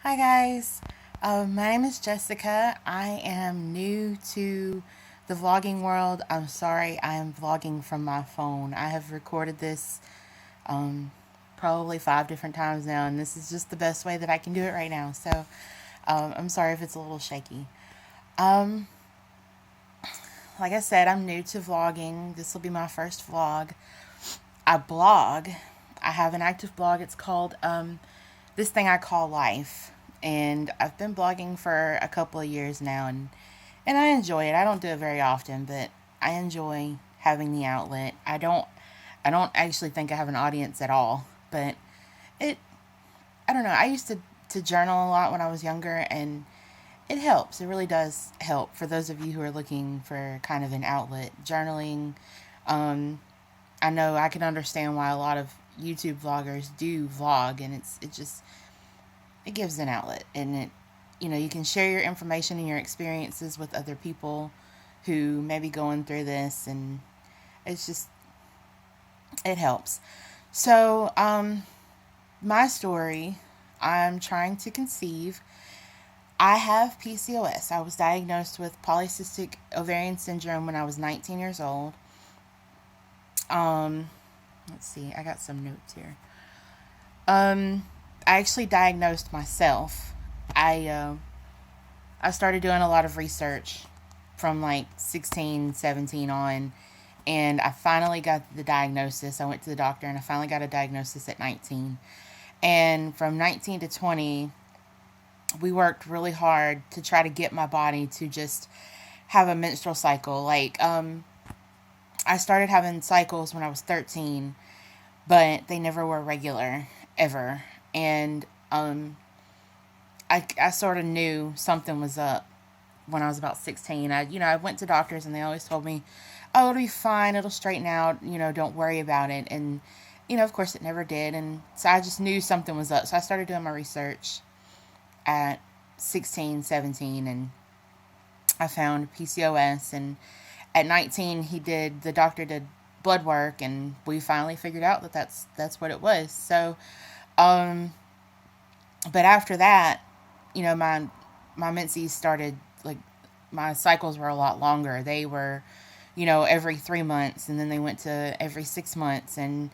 Hi guys, my name is Jessica. I am new to the vlogging world. I'm sorry, I am vlogging from my phone. I have recorded this um, probably 5 different times now, and this is just the best way that I can do it right now. So I'm sorry if it's a little shaky. Um, like I said, I'm new to vlogging. This will be my first vlog. I blog. I have an active blog. It's called This Thing I Call Life. And I've been blogging for a couple of years now, and I enjoy it. I don't do it very often, but I enjoy having the outlet. I don't actually think I have an audience at all, but it I don't know. I used to journal a lot when I was younger, and it helps. It really does help for those of you who are looking for kind of an outlet. Journaling, um, I know I can understand why a lot of YouTube vloggers do vlog, and it gives an outlet, and you can share your information and your experiences with other people who may be going through this, and it's just it helps. So my story, I'm trying to conceive. I have PCOS. I was diagnosed with polycystic ovarian syndrome when I was 19 years old. um let's see, I got some notes here. I actually diagnosed myself. I started doing a lot of research from like 16, 17 on, and I finally got the diagnosis. I went to the doctor and I finally got a diagnosis at 19. And from 19 to 20, we worked really hard to try to get my body to just have a menstrual cycle. I started having cycles when I was 13, but they never were regular, ever. And I sort of knew something was up when I was about 16. I went to doctors and they always told me, oh, it'll be fine, it'll straighten out, don't worry about it. And, of course it never did. And so I just knew something was up. So I started doing my research at 16, 17, and I found PCOS. And at 19, the doctor did blood work, and we finally figured out that that's what it was. So, um, but after that, my menses started, like, my cycles were a lot longer. They were, every 3 months, and then they went to every 6 months. And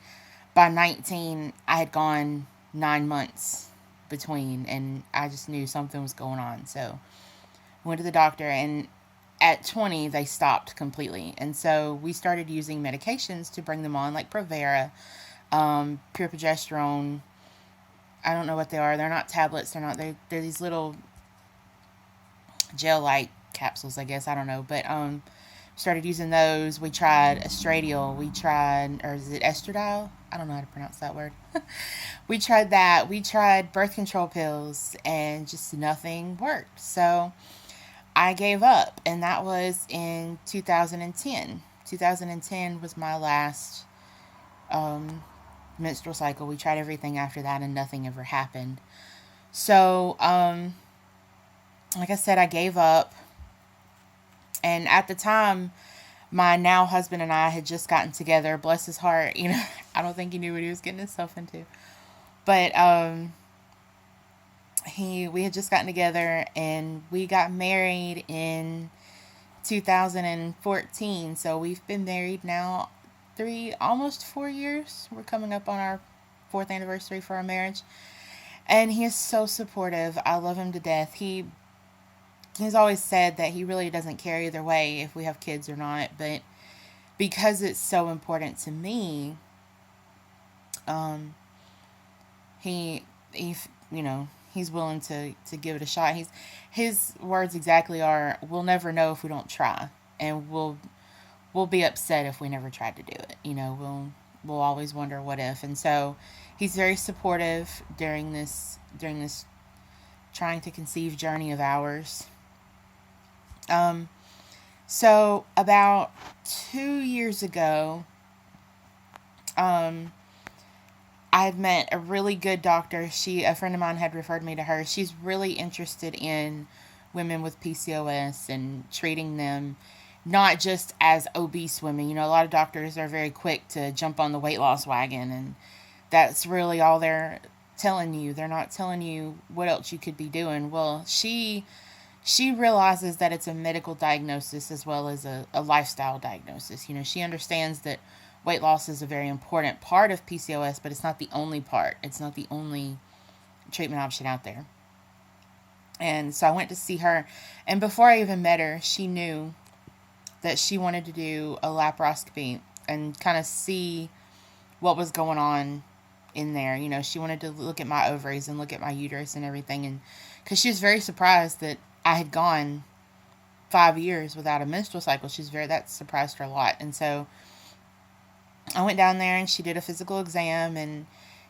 by 19, I had gone 9 months between, and I just knew something was going on. So I went to the doctor, and at 20, they stopped completely. And so we started using medications to bring them on, like Provera, pure progesterone. I don't know what they are. They're not tablets. They're these little gel-like capsules, I guess. I don't know. But started using those. We tried estradiol. Or is it estradiol? I don't know how to pronounce that word. We tried that. We tried birth control pills, and just nothing worked. So I gave up, and that was in 2010. 2010 was my last um, menstrual cycle. We tried everything after that, and nothing ever happened. So, like I said, I gave up. And at the time, my now husband and I had just gotten together. Bless his heart. I don't think he knew what he was getting himself into. But we had just gotten together, and we got married in 2014. So we've been married now almost 4 years. We're coming up on our fourth anniversary for our marriage. And he is so supportive. I love him to death. He's always said that he really doesn't care either way if we have kids or not, but because it's so important to me, um, he he's willing to give it a shot. His words exactly are, "We'll never know if we don't try, and we'll be upset if we never tried to do it. We'll always wonder what if." And so he's very supportive during this trying to conceive journey of ours. Um, so about 2 years ago, um, I had met a really good doctor. A friend of mine had referred me to her. She's really interested in women with PCOS and treating them not just as obese women. A lot of doctors are very quick to jump on the weight loss wagon, and that's really all they're telling you. They're not telling you what else you could be doing. Well, she realizes that it's a medical diagnosis as well as a lifestyle diagnosis. She understands that weight loss is a very important part of PCOS, but it's not the only part. It's not the only treatment option out there. And so I went to see her, and before I even met her, she knew that she wanted to do a laparoscopy and kind of see what was going on in there. She wanted to look at my ovaries and look at my uterus and everything. And because she was very surprised that I had gone 5 years without a menstrual cycle. That surprised her a lot. And so I went down there and she did a physical exam, and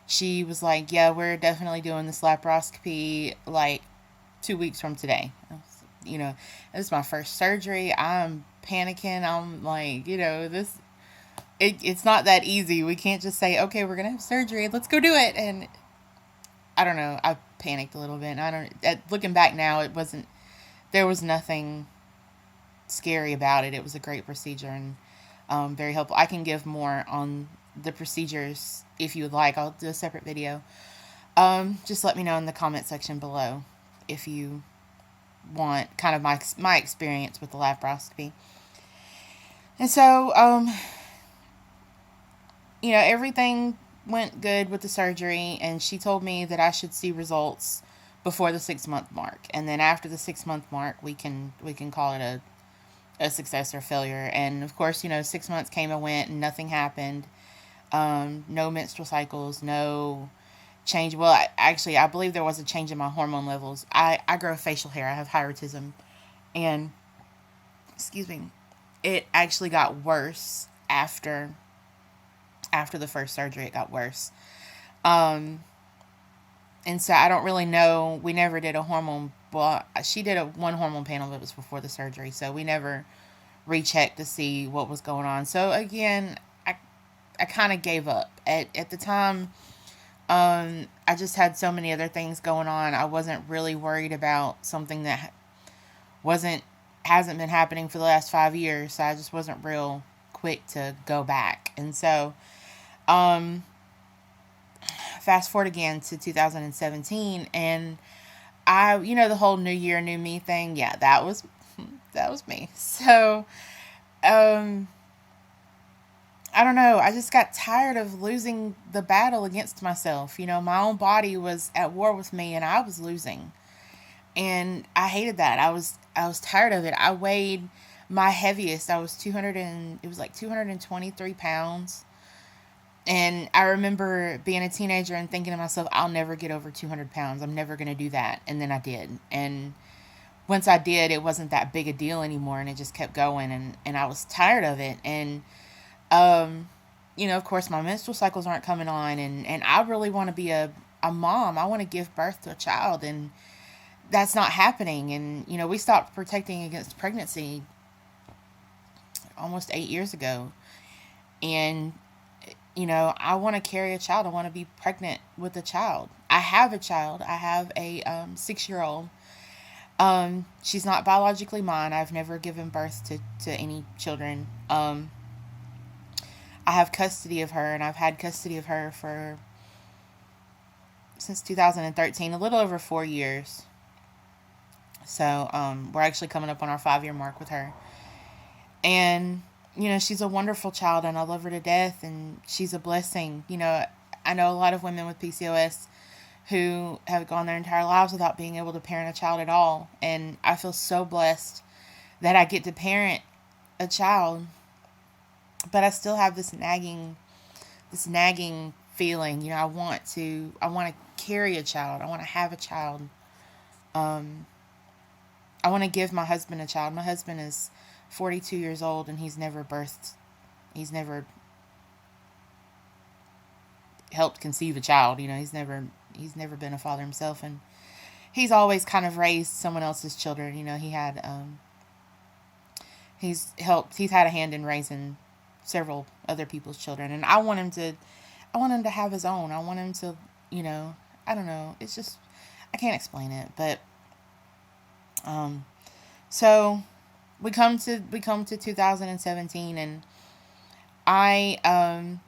she was like, yeah, we're definitely doing this laparoscopy like 2 weeks from today. This is my first surgery. I'm panicking. I'm like, it's not that easy. We can't just say, okay, we're going to have surgery. Let's go do it. And I don't know. I panicked a little bit. And looking back now, there was nothing scary about it. It was a great procedure and very helpful. I can give more on the procedures if you would like. I'll do a separate video. Just let me know in the comment section below if you want kind of my experience with the laparoscopy. And so, everything went good with the surgery, and she told me that I should see results before the 6-month mark. And then after the 6-month mark, we can call it a success or failure. And of course, 6 months came and went and nothing happened. No menstrual cycles, no change. Well, I believe there was a change in my hormone levels. I grow facial hair. I have hirsutism. And, excuse me, it actually got worse after the first surgery. It got worse. And so I don't really know. We never did a hormone. Well, she did one hormone panel that was before the surgery. So we never rechecked to see what was going on. So again, I kind of gave up. At the time, I just had so many other things going on. I wasn't really worried about something that hasn't been happening for the last 5 years. So I just wasn't real quick to go back. And so, fast forward again to 2017, and the whole new year, new me thing. Yeah, that was me. So, I don't know. I just got tired of losing the battle against myself. My own body was at war with me, and I was losing. And I hated that. I was tired of it. I weighed my heaviest. I was 223 pounds. And I remember being a teenager and thinking to myself, I'll never get over 200 pounds. I'm never going to do that. And then I did. And once I did, it wasn't that big a deal anymore. And it just kept going. And I was tired of it. And, of course, my menstrual cycles aren't coming on. And I really want to be a mom. I want to give birth to a child. And that's not happening. And, we stopped protecting against pregnancy almost 8 years ago. And, I want to carry a child. I want to be pregnant with a child. I have a child. I have a 6-year-old. She's not biologically mine. I've never given birth to any children. I have custody of her, and I've had custody of her since 2013, a little over 4 years. So, we're actually coming up on our 5-year mark with her. And, she's a wonderful child, and I love her to death, and she's a blessing. I know a lot of women with PCOS who have gone their entire lives without being able to parent a child at all. And I feel so blessed that I get to parent a child, but I still have this nagging feeling. I want to carry a child. I want to have a child. I want to give my husband a child. My husband is 42 years old, and he's never helped conceive a child. He's never been a father himself, and he's always kind of raised someone else's children. He's had a hand in raising several other people's children, and I want him to have his own. I want him to, I don't know. It's just, I can't explain it, but, so we come to 2017, and I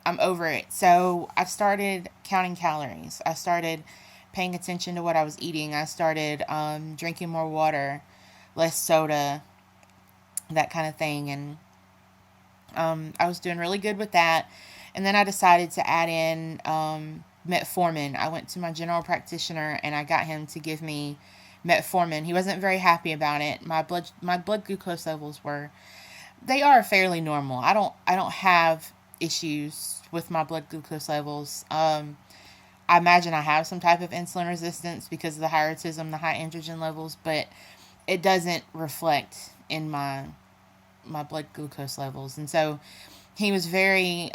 I'm over it. So I started counting calories. I started paying attention to what I was eating. I started drinking more water, less soda, that kind of thing. And I was doing really good with that. And then I decided to add in metformin. I went to my general practitioner and I got him to give me metformin. He wasn't very happy about it. My blood glucose levels they are fairly normal. I don't have issues with my blood glucose levels. I imagine I have some type of insulin resistance because of the high autism, the high androgen levels, but it doesn't reflect in my blood glucose levels. And so he was very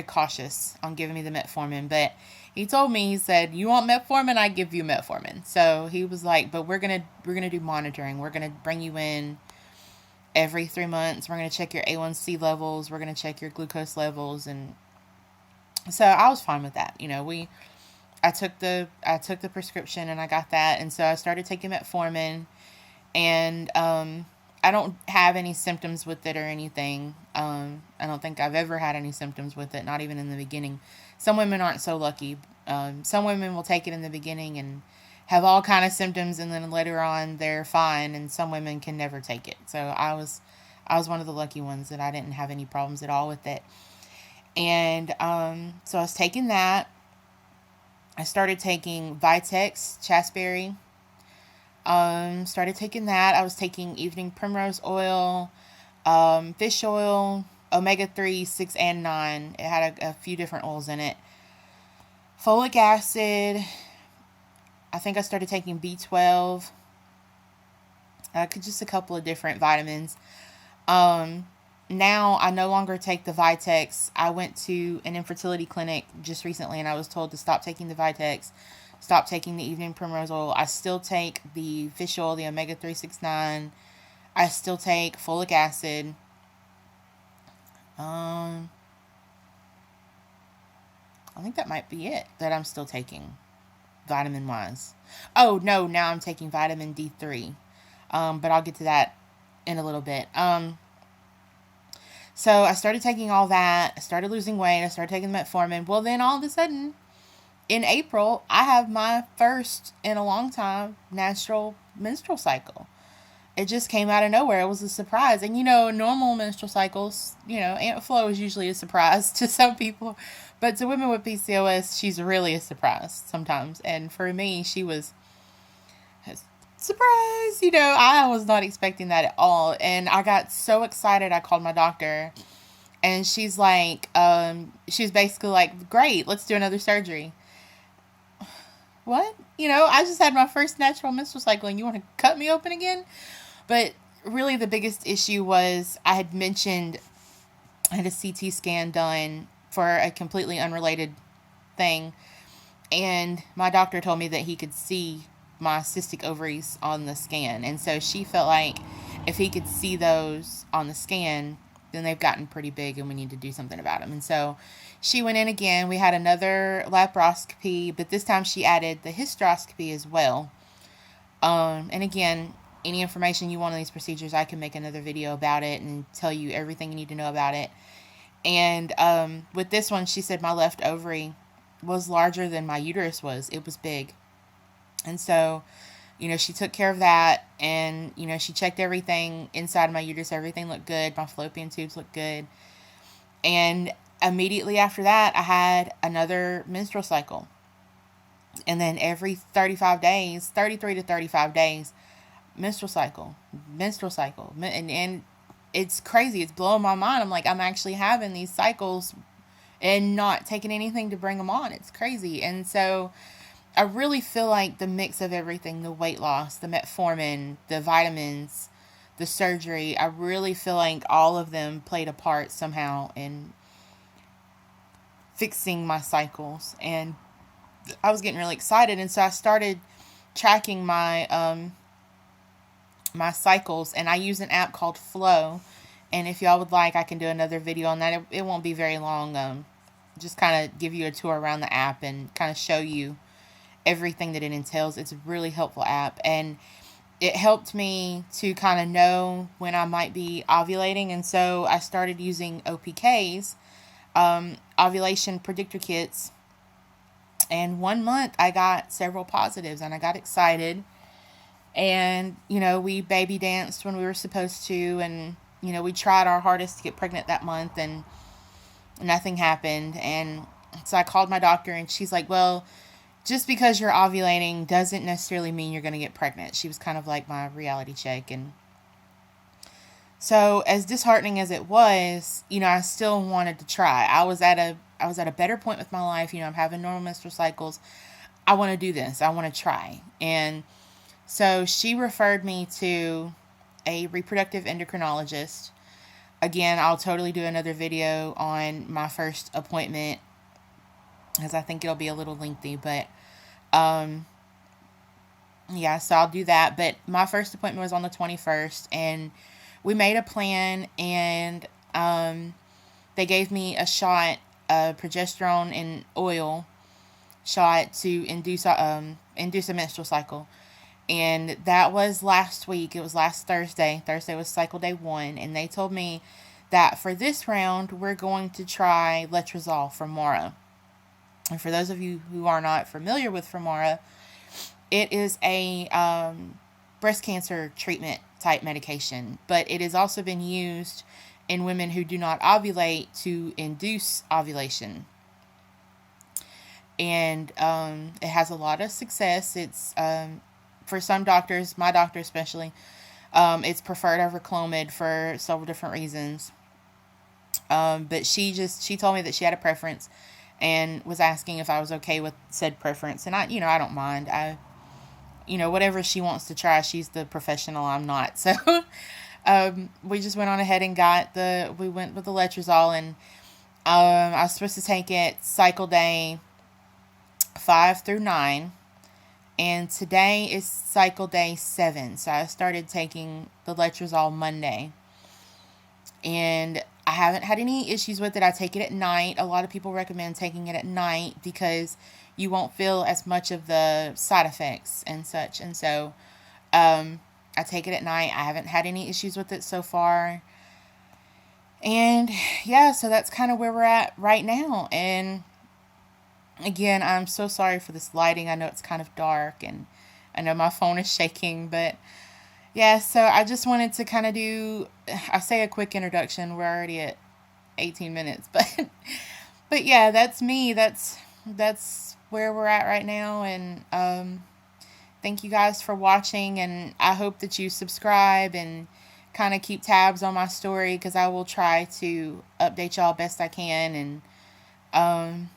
cautious on giving me the metformin, but he told me, he said, "You want metformin? I give you metformin." So he was like, "But we're gonna do monitoring. We're gonna bring you in every 3 months. We're gonna check your A1C levels. We're gonna check your glucose levels." And so I was fine with that. I took the prescription and I got that, and so I started taking metformin, and I don't have any symptoms with it or anything. I don't think I've ever had any symptoms with it, not even in the beginning. Some women aren't so lucky. Some women will take it in the beginning and have all kind of symptoms, and then later on they're fine. And some women can never take it. So I was one of the lucky ones that I didn't have any problems at all with it. And so I was taking that. I started taking Vitex, Chasteberry. Started taking that. I was taking evening primrose oil, fish oil, omega-3, 6, and 9. It had a few different oils in it. Folic acid. I think I started taking B12. Just a couple of different vitamins. Now I no longer take the Vitex. I went to an infertility clinic just recently and I was told to stop taking the Vitex, stop taking the evening primrose oil. I still take the fish oil, the omega-3, 6, 9. I still take folic acid. I think that might be it that I'm still taking, vitamin wise. Oh no, now I'm taking vitamin D3. But I'll get to that in a little bit. So I started taking all that. I started losing weight. I started taking metformin. Well, then all of a sudden, in April, I have my first in a long time natural menstrual cycle. It just came out of nowhere. It was a surprise. And normal menstrual cycles, Aunt Flo is usually a surprise to some people. But to women with PCOS, she's really a surprise sometimes. And for me, she was a surprise. I was not expecting that at all. And I got so excited, I called my doctor. And she's like, she's basically like, "Great, let's do another surgery." What? I just had my first natural menstrual cycle and you want to cut me open again? But really the biggest issue was I had mentioned I had a CT scan done for a completely unrelated thing. And my doctor told me that he could see my cystic ovaries on the scan. And so she felt like if he could see those on the scan, then they've gotten pretty big and we need to do something about them. And so she went in again. We had another laparoscopy, but this time she added the hysteroscopy as well. And again, any information you want on these procedures, I can make another video about it and tell you everything you need to know about it. And with this one, she said my left ovary was larger than my uterus was. It was big. And so, she took care of that. And, she checked everything inside of my uterus. Everything looked good. My fallopian tubes looked good. And immediately after that, I had another menstrual cycle. And then every 35 days, 33 to 35 days, menstrual cycle. And it's crazy. It's blowing my mind. I'm like, I'm actually having these cycles and not taking anything to bring them on. It's crazy. And so I really feel like the mix of everything, the weight loss, the metformin, the vitamins, the surgery, I really feel like all of them played a part somehow in fixing my cycles. And I was getting really excited. And so I started tracking my my cycles, and I use an app called Flow. And if y'all would like, I can do another video on that. It won't be very long. Just kind of give you a tour around the app and kind of show you everything that it entails. It's a really helpful app. And it helped me to kind of know when I might be ovulating. And so I started using OPKs, ovulation predictor kits. And 1 month I got several positives and I got excited. And, we baby danced when we were supposed to. And, we tried our hardest to get pregnant that month and nothing happened. And so I called my doctor and she's like, well, just because you're ovulating doesn't necessarily mean you're going to get pregnant. She was kind of like my reality check. And so as disheartening as it was, I still wanted to try. I was at a better point with my life. I'm having normal menstrual cycles. I want to do this. I want to try. And so she referred me to a reproductive endocrinologist. Again, I'll totally do another video on my first appointment because I think it'll be a little lengthy, but yeah, so I'll do that. But my first appointment was on the 21st, and we made a plan, and they gave me a shot, a progesterone and oil shot to induce a menstrual cycle. And that was last week. It was last Thursday. Thursday was cycle day 1, and they told me that for this round, we're going to try letrozole from Femora. And for those of you who are not familiar with Femora, it is a breast cancer treatment type medication, but it has also been used in women who do not ovulate to induce ovulation. And it has a lot of success. It's for some doctors, my doctor especially, it's preferred over Clomid for several different reasons. But she told me that she had a preference and was asking if I was okay with said preference. And I don't mind. Whatever she wants to try, she's the professional, I'm not. So we just went on ahead and we went with the letrozole, and I was supposed to take it cycle day 5 through 9. And today is cycle day 7. So I started taking the letrozole Monday. And I haven't had any issues with it. I take it at night. A lot of people recommend taking it at night because you won't feel as much of the side effects and such. And so I take it at night. I haven't had any issues with it so far. And yeah, so that's kind of where we're at right now. And again, I'm so sorry for this lighting. I know it's kind of dark and I know my phone is shaking, but yeah, so I just wanted to kind of I say a quick introduction. We're already at 18 minutes, but yeah, that's me. That's where we're at right now. And thank you guys for watching, and I hope that you subscribe and kind of keep tabs on my story, because I will try to update y'all best I can. And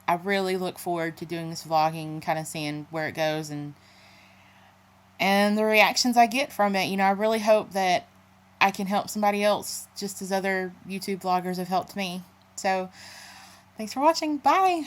I really look forward to doing this vlogging, kind of seeing where it goes and the reactions I get from it. I really hope that I can help somebody else just as other YouTube vloggers have helped me. So thanks for watching. Bye.